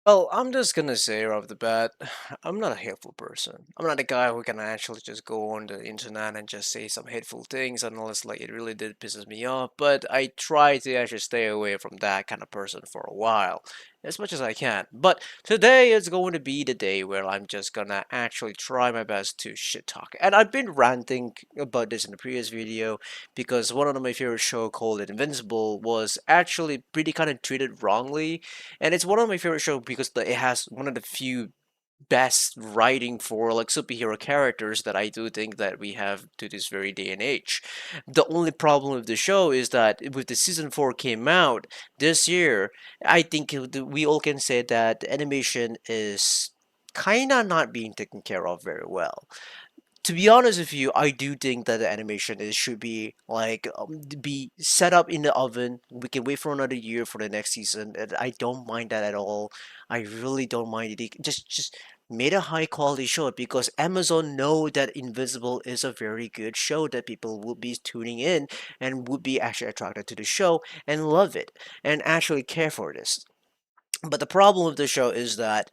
Well, I'm just gonna say right off the bat, I'm not a hateful person. I'm not a guy who can actually just go on the internet and just say some hateful things unless like it really did pisses me off. But I try to actually stay away from that kind of person for a while, as much as I can. But today is going to be the day where I'm just gonna actually try my best to shit talk. And I've been ranting about this in the previous video because one of my favorite show called Invincible was actually pretty kind of treated wrongly, and it's one of my favorite shows because it has one of the few best writing for like superhero characters that I do think that we have to this very day and age. The only problem with the show is that with the season 4 came out this year, I think we all can say that the animation is kind of not being taken care of very well. To be honest with you, I do think that the animation is should be like be set up in the oven. We can wait for another year for the next season, and I don't mind that at all. I really don't mind it. Just made a high quality show because Amazon know that Invisible is a very good show that people will be tuning in and would be actually attracted to the show and love it and actually care for this. But the problem with the show is that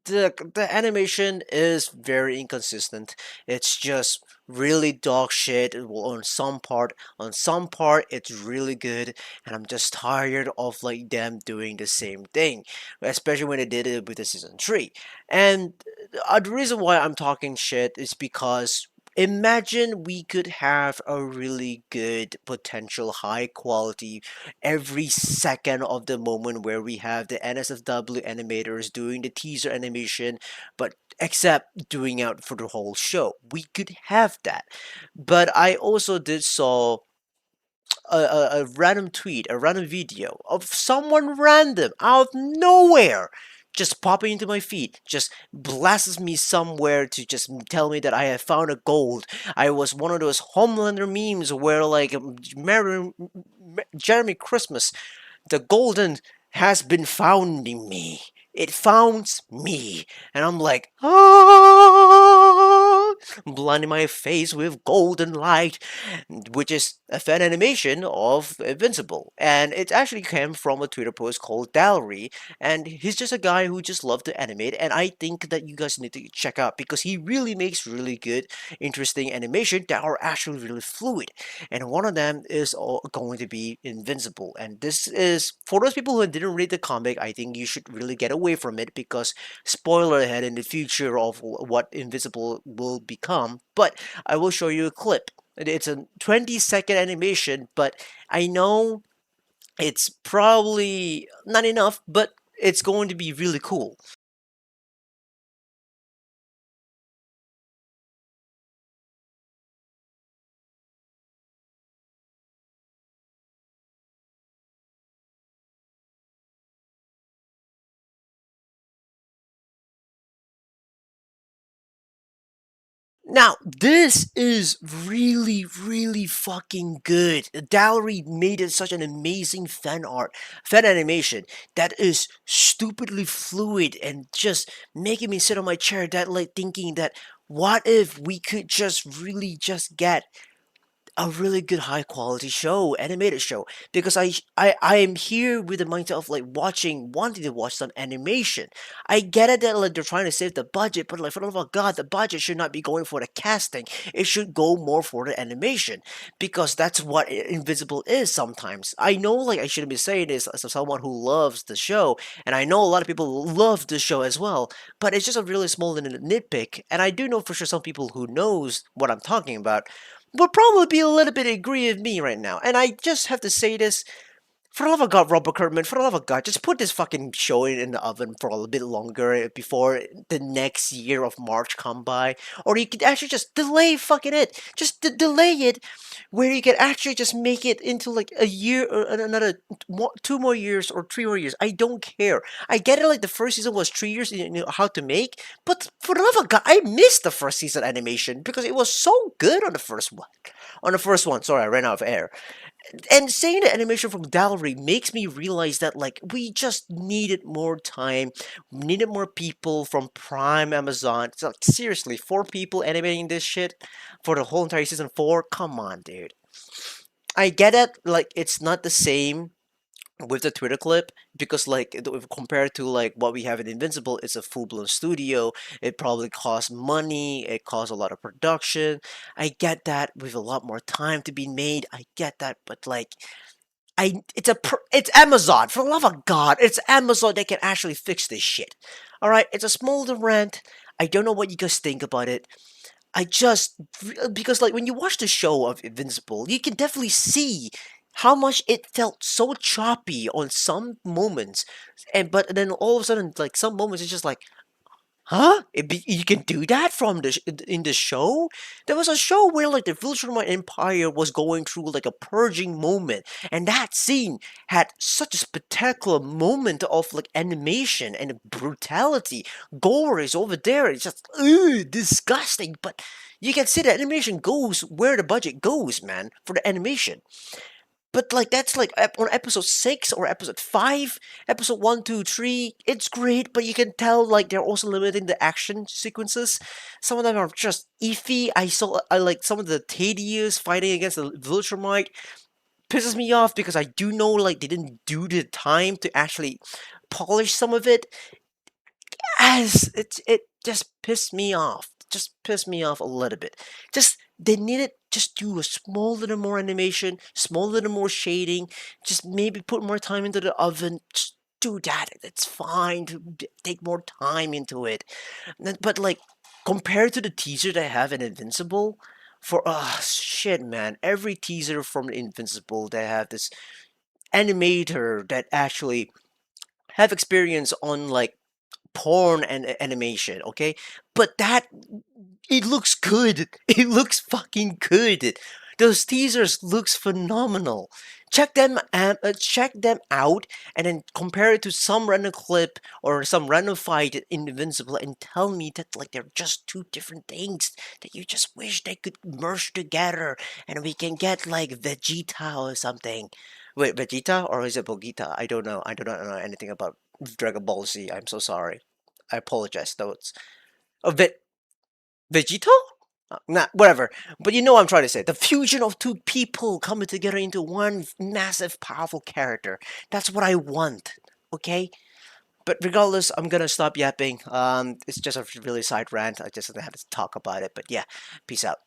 the animation is very inconsistent. It's just really dog shit on some part. On some part, it's really good, and I'm just tired of like them doing the same thing, especially when they did it with the season 3. And the reason why I'm talking shit is because imagine we could have a really good potential high quality every second of the moment where we have the NSFW animators doing the teaser animation, but except doing out for the whole show. We could have that. But I also did saw a random tweet, a random video of someone random out of nowhere just popping into my feed, just blasts me somewhere to just tell me that I have found a gold. I was one of those Homelander memes where like Jeremy Christmas, the golden has been founding me. It founds me. And I'm like, ah, blinding my face with golden light, which is a fan animation of Invincible. And it actually came from a Twitter post called Dallery. And he's just a guy who just loves to animate. And I think that you guys need to check out because he really makes really good, interesting animation that are actually really fluid, and one of them is going to be Invincible. And this is for those people who didn't read the comic. I think you should really get away from it because spoiler ahead in the future of what Invincible will become. But I will show you a clip. It's a 20-second animation, but I know it's probably not enough, but it's going to be really cool. Now, this is really, really fucking good. Dallery made it such an amazing fan animation that is stupidly fluid and just making me sit on my chair that like thinking that what if we could just really just get a really good high quality show, animated show, because I am here with the mindset of like wanting to watch some animation. I get it that like they're trying to save the budget, but like for the love of God, the budget should not be going for the casting. It should go more for the animation because that's what Invisible is sometimes. I know like I shouldn't be saying this as someone who loves the show, and I know a lot of people love the show as well, but it's just a really small little nitpick, and I do know for sure some people who knows what I'm talking about would probably be a little bit agree with me right now. And I just have to say this, for the love of God, Robert Kirkman, for the love of God, just put this fucking show in the oven for a little bit longer before the next year of March come by. Or you could actually just delay fucking it. Just delay it where you could actually just make it into like a year or another 2 more years or 3 more years. I don't care. I get it like the first season was 3 years, you know how to make, but for the love of God, I missed the first season animation because it was so good on the first one. On the first one, sorry, I ran out of air. And seeing the animation from Gallery makes me realize that like we just needed more time, needed more people from Prime Amazon. So, like, seriously, 4 people animating this shit for the whole entire season 4. Come on, dude. I get it. Like it's not the same with the Twitter clip, because like if compared to like what we have in Invincible, it's a full-blown studio. It probably costs money, it costs a lot of production. I get that, with a lot more time to be made. I get that, but like it's Amazon, for the love of God, it's Amazon that can actually fix this shit. All right, it's a small rant. I don't know what you guys think about it. I just because like when you watch the show of Invincible, you can definitely see how much it felt so choppy on some moments, and but then all of a sudden, like some moments, it's just like, huh? You can do that from in the show? There was a show where like the Viltrumite Empire was going through like a purging moment, and that scene had such a spectacular moment of like animation and brutality. Gore is over there. It's just disgusting, but you can see the animation goes where the budget goes, man, for the animation. But like that's like on episode 6 or episode 5, episode 1, 2, 3, it's great, but you can tell like they're also limiting the action sequences. Some of them are just iffy. I like some of the tedious fighting against the Viltrumite pisses me off, because I do know like they didn't do the time to actually polish some of it. As it just pissed me off. Just pissed me off a little bit. Just they needed just do a small little more animation, small little more shading, just maybe put more time into the oven. Just do that. It's fine to take more time into it. But like compared to the teaser they have in Invincible, for shit man, every teaser from Invincible they have this animator that actually have experience on like porn and animation, okay? But that it looks good. It looks fucking good. Those teasers looks phenomenal. Check them out, and then compare it to some random clip or some random fight in Invincible, and tell me that like they're just two different things that you just wish they could merge together, and we can get like Vegeta or something. Wait, Vegeta or is it Bogita? I don't know. I do not know anything about Dragon Ball Z. I'm so sorry. I apologize. Though it's a bit Vegito? Nah, whatever. But you know what I'm trying to say. The fusion of two people coming together into one massive, powerful character. That's what I want. Okay? But regardless, I'm gonna stop yapping. It's just a really side rant. I just had to talk about it. But yeah, peace out.